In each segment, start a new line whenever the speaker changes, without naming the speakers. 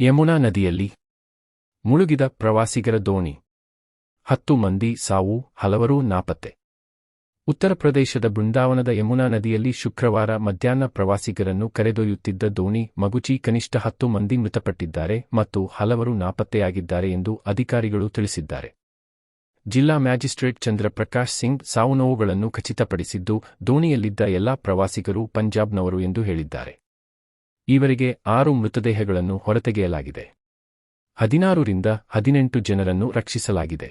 ಯಮುನಾ ನದಿಯಲ್ಲಿ ಮುಳುಗಿದ ಪ್ರವಾಸಿಗರ ದೋಣಿ. 10 ಮಂದಿ ಸಾವು, ಹಲವರು ನಾಪತ್ತೆ. ಉತ್ತರ ಪ್ರದೇಶದ ಬೃಂದಾವನದ ಯಮುನಾ ನದಿಯಲ್ಲಿ ಶುಕ್ರವಾರ ಮಧ್ಯಾಹ್ನ ಪ್ರವಾಸಿಗರನ್ನು ಕರೆದೊಯ್ಯುತ್ತಿದ್ದ ದೋಣಿ ಮಗುಚಿ ಕನಿಷ್ಠ 10 ಮಂದಿ ಮೃತಪಟ್ಟಿದ್ದಾರೆ ಮತ್ತು ಹಲವರು ನಾಪತ್ತೆಯಾಗಿದ್ದಾರೆ ಎಂದು ಅಧಿಕಾರಿಗಳು ತಿಳಿಸಿದ್ದಾರೆ. ಜಿಲ್ಲಾ ಮ್ಯಾಜಿಸ್ಟ್ರೇಟ್ ಚಂದ್ರಪ್ರಕಾಶ್ ಸಿಂಗ್ ಸಾವುನೋವುಗಳನ್ನು ಖಚಿತಪಡಿಸಿದ್ದು, ದೋಣಿಯಲ್ಲಿದ್ದ ಎಲ್ಲಾ ಪ್ರವಾಸಿಗರು ಪಂಜಾಬ್ನವರು ಎಂದು ಹೇಳಿದ್ದಾರೆ. ಈವರೆಗೆ 6 ಮೃತದೇಹಗಳನ್ನು ಹೊರತೆಗೆಯಲಾಗಿದೆ. 16 ರಿಂದ 18 ಜನರನ್ನು ರಕ್ಷಿಸಲಾಗಿದೆ.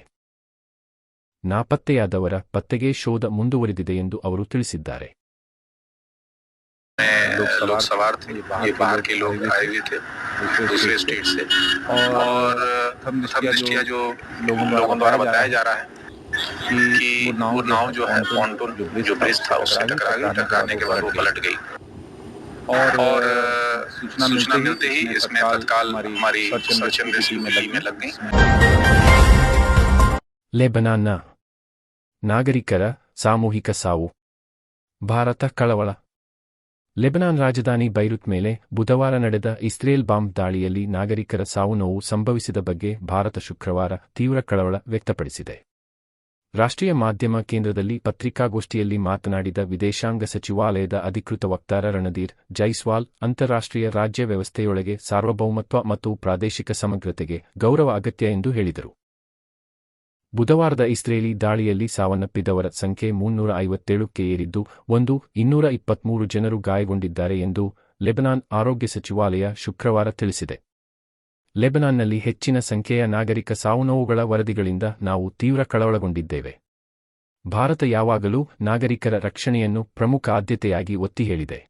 ನಾಪತ್ತೆಯಾದವರ ಪತ್ತೆಗೆ ಶೋಧ ಮುಂದುವರಿದಿದೆ ಎಂದು ಅವರು ತಿಳಿಸಿದ್ದಾರೆ.
लोग सवार थे, ये बाहर के लोग आए हुए थे दूसरे स्टेट से, और सब दृष्टिया जो लोगों द्वारा बताया जा रहा है कि वो नाव जो है पॉन्टून जो ब्रिज था उससे टकरा गई। टकराने के बाद वो पलट गई और सूचना मिलते ही इसमें तत्काल हमारी सर्च एंड रेस्क्यू में लग गई।
ಲೆಬನಾನ್ನ ನಾಗರಿಕರ ಸಾಮೂಹಿಕ ಸಾವು, ಭಾರತ ಕಳವಳ. ಲೆಬನಾನ್ ರಾಜಧಾನಿ ಬೈರುತ್ ಮೇಲೆ ಬುಧವಾರ ನಡೆದ ಇಸ್ರೇಲ್ ಬಾಂಬ್ ದಾಳಿಯಲ್ಲಿ ನಾಗರಿಕರ ಸಾವುನೋವು ಸಂಭವಿಸಿದ ಬಗ್ಗೆ ಭಾರತ ಶುಕ್ರವಾರ ತೀವ್ರ ಕಳವಳ ವ್ಯಕ್ತಪಡಿಸಿದೆ. ರಾಷ್ಟ್ರೀಯ ಮಾಧ್ಯಮ ಕೇಂದ್ರದಲ್ಲಿ ಪತ್ರಿಕಾಗೋಷ್ಠಿಯಲ್ಲಿ ಮಾತನಾಡಿದ ವಿದೇಶಾಂಗ ಸಚಿವಾಲಯದ ಅಧಿಕೃತ ವಕ್ತಾರ ರಣಧೀರ್ ಜೈಸ್ವಾಲ್, ಅಂತಾರಾಷ್ಟ್ರೀಯ ರಾಜ್ಯ ವ್ಯವಸ್ಥೆಯೊಳಗೆ ಸಾರ್ವಭೌಮತ್ವ ಮತ್ತು ಪ್ರಾದೇಶಿಕ ಸಮಗ್ರತೆಗೆ ಗೌರವ ಅಗತ್ಯ ಎಂದು ಹೇಳಿದರು. ಬುಧವಾರದ ಇಸ್ರೇಲಿ ದಾಳಿಯಲ್ಲಿ ಸಾವನ್ನಪ್ಪಿದವರ ಸಂಖ್ಯೆ 357ಕ್ಕೆ ಏರಿದ್ದು, 223 ಜನರು ಗಾಯಗೊಂಡಿದ್ದಾರೆ ಎಂದು ಲೆಬನಾನ್ ಆರೋಗ್ಯ ಸಚಿವಾಲಯ ಶುಕ್ರವಾರ ತಿಳಿಸಿದೆ. ಲೆಬನಾನ್ನಲ್ಲಿ ಹೆಚ್ಚಿನ ಸಂಖ್ಯೆಯ ನಾಗರಿಕ ಸಾವುನೋವುಗಳ ವರದಿಗಳಿಂದ ನಾವು ತೀವ್ರ ಕಳವಳಗೊಂಡಿದ್ದೇವೆ. ಭಾರತ ಯಾವಾಗಲೂ ನಾಗರಿಕರ ರಕ್ಷಣೆಯನ್ನು ಪ್ರಮುಖ ಆದ್ಯತೆಯಾಗಿ ಒತ್ತಿ ಹೇಳಿದೆ.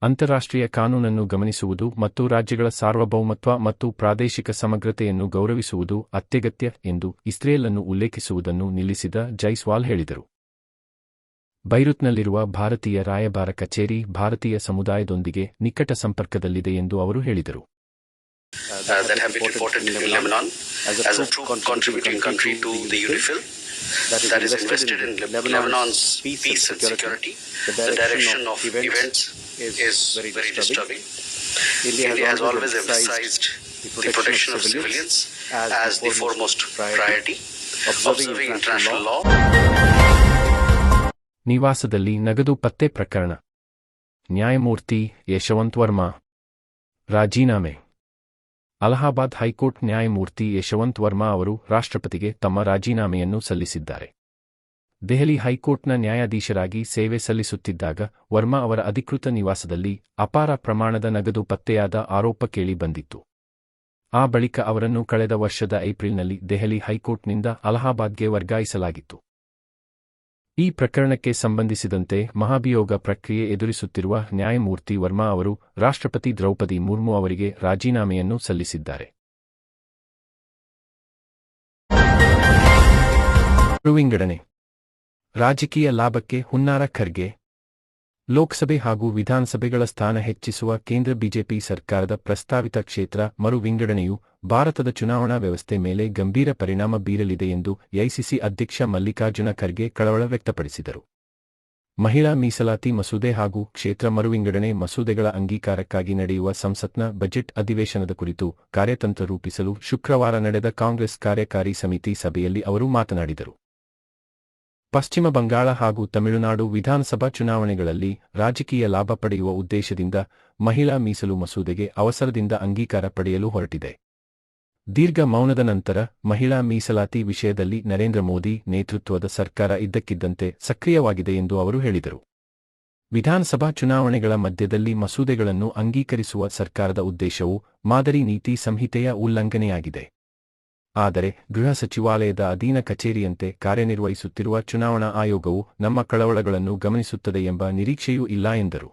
ಅಂತಾರಾಷ್ಟ್ರೀಯ ಕಾನೂನನ್ನು ಗಮನಿಸುವುದು ಮತ್ತು ರಾಜ್ಯಗಳ ಸಾರ್ವಭೌಮತ್ವ ಮತ್ತು ಪ್ರಾದೇಶಿಕ ಸಮಗ್ರತೆಯನ್ನು ಗೌರವಿಸುವುದು ಅತ್ಯಗತ್ಯ ಎಂದು ಇಸ್ರೇಲ್ ಅನ್ನು ಉಲ್ಲೇಖಿಸುವುದನ್ನು ನಿಲ್ಲಿಸಿದ ಜೈಸ್ವಾಲ್ ಹೇಳಿದರು. ಬೈರುತ್ನಲ್ಲಿರುವ ಭಾರತೀಯ ರಾಯಭಾರ ಕಚೇರಿ ಭಾರತೀಯ ಸಮುದಾಯದೊಂದಿಗೆ ನಿಕಟ ಸಂಪರ್ಕದಲ್ಲಿದೆ ಎಂದು ಅವರು ಹೇಳಿದರು.
That have been reported in Lebanon as a true contributing country to the UNIFIL that is invested in Lebanon's peace and security. The direction of events is very disturbing. India has always emphasized the protection of civilians as the foremost priority, observing international law.
ನಿವಾಸದಲ್ಲಿ ನಗದು ಪತ್ತೆ ಪ್ರಕರಣ. ನ್ಯಾಯಮೂರ್ತಿ ಯಶವಂತ್ ವರ್ಮಾ ರಾಜೀನಾಮೆ. Allahabad high court ನ್ಯಾಯಮೂರ್ತಿ ಯಶವಂತ್ ವರ್ಮಾ ಅವರು ರಾಷ್ಟ್ರಪತಿಗೆ ತಮ್ಮ ರಾಜೀನಾಮೆಯನ್ನು ಸಲ್ಲಿಸಿದ್ದಾರೆ. ದೆಹಲಿ ಹೈಕೋರ್ಟ್ನ ನ್ಯಾಯಾಧೀಶರಾಗಿ ಸೇವೆ ಸಲ್ಲಿಸುತ್ತಿದ್ದಾಗ ವರ್ಮಾ ಅವರ ಅಧಿಕೃತ ನಿವಾಸದಲ್ಲಿ ಅಪಾರ ಪ್ರಮಾಣದ ನಗದು ಪತ್ತೆಯಾದ ಆರೋಪ ಕೇಳಿ ಬಂದಿತ್ತು. ಆ ಬಳಿಕ ಅವರನ್ನು ಕಳೆದ ವರ್ಷದ ಏಪ್ರಿಲ್ನಲ್ಲಿ ದೆಹಲಿ ಹೈಕೋರ್ಟ್ನಿಂದ ಅಲಹಾಬಾದ್ಗೆ ವರ್ಗಾಯಿಸಲಾಗಿತ್ತು. ಈ ಪ್ರಕರಣಕ್ಕೆ ಸಂಬಂಧಿಸಿದಂತೆ ಮಹಾಭಿಯೋಗ ಪ್ರಕ್ರಿಯೆ ಎದುರಿಸುತ್ತಿರುವ ನ್ಯಾಯಮೂರ್ತಿ ವರ್ಮಾ ಅವರು ರಾಷ್ಟ್ರಪತಿ ದ್ರೌಪದಿ ಮುರ್ಮು ಅವರಿಗೆ ರಾಜೀನಾಮೆಯನ್ನು ಸಲ್ಲಿಸಿದ್ದಾರೆ. ವಿಂಗಡಣೆ. ರಾಜಕೀಯ ಲಾಭಕ್ಕೆ ಹುನ್ನಾರ ಖರ್ಗೆ. ಲೋಕಸಭೆ ಹಾಗೂ ವಿಧಾನಸಭೆಗಳ ಸ್ಥಾನ ಹೆಚ್ಚಿಸುವ ಕೇಂದ್ರ ಬಿಜೆಪಿ ಸರ್ಕಾರದ ಪ್ರಸ್ತಾವಿತ ಕ್ಷೇತ್ರ ಮರು ವಿಂಗಡಣೆಯು ಭಾರತದ ಚುನಾವಣಾ ವ್ಯವಸ್ಥೆ ಮೇಲೆ ಗಂಭೀರ ಪರಿಣಾಮ ಬೀರಲಿದೆ ಎಂದು ಎಐಸಿಸಿ ಅಧ್ಯಕ್ಷ ಮಲ್ಲಿಕಾರ್ಜುನ ಖರ್ಗೆ ಕಳವಳ ವ್ಯಕ್ತಪಡಿಸಿದರು. ಮಹಿಳಾ ಮೀಸಲಾತಿ ಮಸೂದೆ ಹಾಗೂ ಕ್ಷೇತ್ರ ಮರುವಿಂಗಡಣೆ ಮಸೂದೆಗಳ ಅಂಗೀಕಾರಕ್ಕಾಗಿ ನಡೆಯುವ ಸಂಸತ್ನ ಬಜೆಟ್ ಅಧಿವೇಶನದ ಕುರಿತು ಕಾರ್ಯತಂತ್ರ ರೂಪಿಸಲು ಶುಕ್ರವಾರ ನಡೆದ ಕಾಂಗ್ರೆಸ್ ಕಾರ್ಯಕಾರಿ ಸಮಿತಿ ಸಭೆಯಲ್ಲಿ ಅವರು ಮಾತನಾಡಿದರು. ಪಶ್ಚಿಮ ಬಂಗಾಳ ಹಾಗೂ ತಮಿಳುನಾಡು ವಿಧಾನಸಭಾ ಚುನಾವಣೆಗಳಲ್ಲಿ ರಾಜಕೀಯ ಲಾಭ ಪಡೆಯುವ ಉದ್ದೇಶದಿಂದ ಮಹಿಳಾ ಮೀಸಲು ಮಸೂದೆಗೆ ಅವಸರದಿಂದ ಅಂಗೀಕಾರ ಪಡೆಯಲು ಹೊರಟಿದೆ. ದೀರ್ಘ ಮೌನದ ನಂತರ ಮಹಿಳಾ ಮೀಸಲಾತಿ ವಿಷಯದಲ್ಲಿ ನರೇಂದ್ರ ಮೋದಿ ನೇತೃತ್ವದ ಸರ್ಕಾರ ಇದ್ದಕ್ಕಿದ್ದಂತೆ ಸಕ್ರಿಯವಾಗಿದೆ ಎಂದು ಅವರು ಹೇಳಿದರು. ವಿಧಾನಸಭಾ ಚುನಾವಣೆಗಳ ಮಧ್ಯದಲ್ಲಿ ಮಸೂದೆಗಳನ್ನು ಅಂಗೀಕರಿಸುವ ಸರ್ಕಾರದ ಉದ್ದೇಶವು ಮಾದರಿ ನೀತಿ ಸಂಹಿತೆಯ ಉಲ್ಲಂಘನೆಯಾಗಿದೆ. ಆದರೆ ಗೃಹ ಸಚಿವಾಲಯದ ಅಧೀನ ಕಚೇರಿಯಂತೆ ಕಾರ್ಯನಿರ್ವಹಿಸುತ್ತಿರುವ ಚುನಾವಣಾ ಆಯೋಗವು ನಮ್ಮ ಕಳವಳಗಳನ್ನು ಗಮನಿಸುತ್ತದೆ ಎಂಬ ನಿರೀಕ್ಷೆಯೂ ಇಲ್ಲ ಎಂದರು.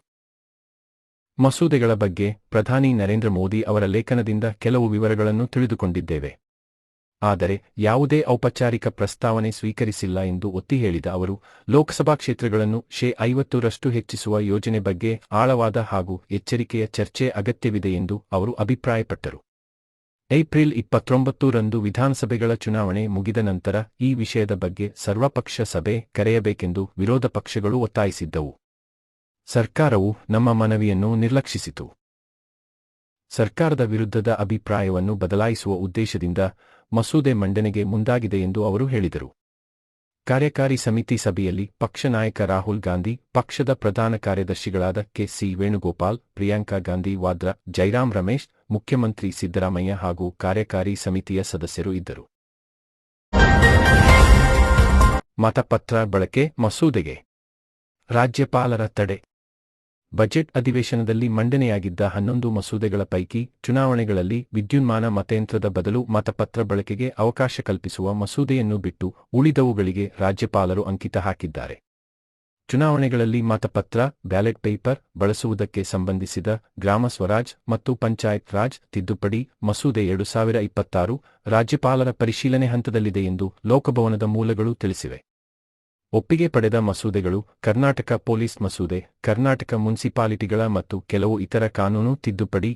ಮಸೂದೆಗಳ ಬಗ್ಗೆ ಪ್ರಧಾನಿ ನರೇಂದ್ರ ಮೋದಿ ಅವರ ಲೇಖನದಿಂದ ಕೆಲವು ವಿವರಗಳನ್ನು ತಿಳಿದುಕೊಂಡಿದ್ದೇವೆ. ಆದರೆ ಯಾವುದೇ ಔಪಚಾರಿಕ ಪ್ರಸ್ತಾವನೆ ಸ್ವೀಕರಿಸಿಲ್ಲ ಎಂದು ಒತ್ತಿ ಹೇಳಿದ ಅವರು, ಲೋಕಸಭಾ ಕ್ಷೇತ್ರಗಳನ್ನು 50% ಹೆಚ್ಚಿಸುವ ಯೋಜನೆ ಬಗ್ಗೆ ಆಳವಾದ ಹಾಗೂ ಎಚ್ಚರಿಕೆಯ ಚರ್ಚೆ ಅಗತ್ಯವಿದೆ ಎಂದು ಅವರು ಅಭಿಪ್ರಾಯಪಟ್ಟರು. ಏಪ್ರಿಲ್ 29ರಂದು ವಿಧಾನಸಭೆಗಳ ಚುನಾವಣೆ ಮುಗಿದ ನಂತರ ಈ ವಿಷಯದ ಬಗ್ಗೆ ಸರ್ವಪಕ್ಷ ಸಭೆ ಕರೆಯಬೇಕೆಂದು ವಿರೋಧ ಪಕ್ಷಗಳು ಒತ್ತಾಯಿಸಿದ್ದವು. ಸರ್ಕಾರವು ನಮ್ಮ ಮನವಿಯನ್ನು ನಿರ್ಲಕ್ಷಿಸಿತು. ಸರ್ಕಾರದ ವಿರುದ್ಧದ ಅಭಿಪ್ರಾಯವನ್ನು ಬದಲಾಯಿಸುವ ಉದ್ದೇಶದಿಂದ ಮಸೂದೆ ಮಂಡನೆಗೆ ಮುಂದಾಗಿದೆ ಎಂದು ಅವರು ಹೇಳಿದರು. ಕಾರ್ಯಕಾರಿ ಸಮಿತಿ ಸಭೆಯಲ್ಲಿ ಪಕ್ಷ ನಾಯಕ ರಾಹುಲ್ ಗಾಂಧಿ, ಪಕ್ಷದ ಪ್ರಧಾನ ಕಾರ್ಯದರ್ಶಿಗಳಾದ ಕೆ.ಸಿ. ವೇಣುಗೋಪಾಲ್, ಪ್ರಿಯಾಂಕಾ ಗಾಂಧಿ ವಾದ್ರಾ, ಜೈರಾಮ್ ರಮೇಶ್, ಮುಖ್ಯಮಂತ್ರಿ ಸಿದ್ದರಾಮಯ್ಯ ಹಾಗೂ ಕಾರ್ಯಕಾರಿ ಸಮಿತಿಯ ಸದಸ್ಯರು ಇದ್ದರು. ಮತಪತ್ರ ಬಳಕೆ ಮಸೂದೆಗೆ ರಾಜ್ಯಪಾಲರ ತಡೆ. ಬಜೆಟ್ ಅಧಿವೇಶನದಲ್ಲಿ ಮಂಡನೆಯಾಗಿದ್ದ 11 ಮಸೂದೆಗಳ ಪೈಕಿ ಚುನಾವಣೆಗಳಲ್ಲಿ ವಿದ್ಯುನ್ಮಾನ ಮತಯಂತ್ರದ ಬದಲು ಮತಪತ್ರ ಬಳಕೆಗೆ ಅವಕಾಶ ಕಲ್ಪಿಸುವ ಮಸೂದೆಯನ್ನು ಬಿಟ್ಟು ಉಳಿದವುಗಳಿಗೆ ರಾಜ್ಯಪಾಲರು ಅಂಕಿತ ಹಾಕಿದ್ದಾರೆ. ಚುನಾವಣೆಗಳಲ್ಲಿ ಮತಪತ್ರ, ಬ್ಯಾಲೆಟ್ ಪೇಪರ್ ಬಳಸುವುದಕ್ಕೆ ಸಂಬಂಧಿಸಿದ ಗ್ರಾಮ ಸ್ವರಾಜ್ ಮತ್ತು ಪಂಚಾಯತ್ ರಾಜ್ ತಿದ್ದುಪಡಿ ಮಸೂದೆ 2026 ರಾಜ್ಯಪಾಲರ ಪರಿಶೀಲನೆ ಹಂತದಲ್ಲಿದೆ ಎಂದು ಲೋಕಭವನದ ಮೂಲಗಳು ತಿಳಿಸಿವೆ. ಒಪ್ಪಿಗೆ ಪಡೆದ ಮಸೂದೆಗಳು ಕರ್ನಾಟಕ ಪೊಲೀಸ್ ಮಸೂದೆ, ಕರ್ನಾಟಕ ಮುನ್ಸಿಪಾಲಿಟಿಗಳ ಮತ್ತು ಕೆಲವು ಇತರ ಕಾನೂನು ತಿದ್ದುಪಡಿ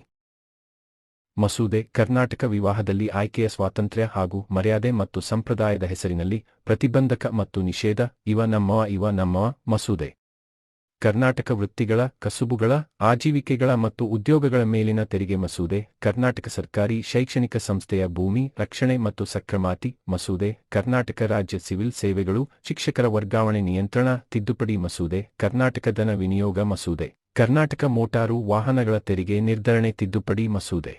ಮಸೂದೆ, ಕರ್ನಾಟಕ ವಿವಾಹದಲ್ಲಿ ಆಯ್ಕೆಯ ಸ್ವಾತಂತ್ರ್ಯ ಹಾಗೂ ಮರ್ಯಾದೆ ಮತ್ತು ಸಂಪ್ರದಾಯದ ಹೆಸರಿನಲ್ಲಿ ಪ್ರತಿಬಂಧಕ ಮತ್ತು ನಿಷೇಧ ಇವ ನಮ್ಮವ ಮಸೂದೆ, ಕರ್ನಾಟಕ ವೃತ್ತಿಗಳ, ಕಸುಬುಗಳ, ಆಜೀವಿಕೆಗಳ ಮತ್ತು ಉದ್ಯೋಗಗಳ ಮೇಲಿನ ತೆರಿಗೆ ಮಸೂದೆ, ಕರ್ನಾಟಕ ಸರ್ಕಾರಿ ಶೈಕ್ಷಣಿಕ ಸಂಸ್ಥೆಯ ಭೂಮಿ ರಕ್ಷಣೆ ಮತ್ತು ಸಕ್ರಮಾತಿ ಮಸೂದೆ, ಕರ್ನಾಟಕ ರಾಜ್ಯ ಸಿವಿಲ್ ಸೇವೆಗಳು ಶಿಕ್ಷಕರ ವರ್ಗಾವಣೆ ನಿಯಂತ್ರಣ ತಿದ್ದುಪಡಿ ಮಸೂದೆ, ಕರ್ನಾಟಕ ಧನ ವಿನಿಯೋಗ ಮಸೂದೆ, ಕರ್ನಾಟಕ ಮೋಟಾರು ವಾಹನಗಳ ತೆರಿಗೆ ನಿರ್ಧರಣೆ ತಿದ್ದುಪಡಿ ಮಸೂದೆ.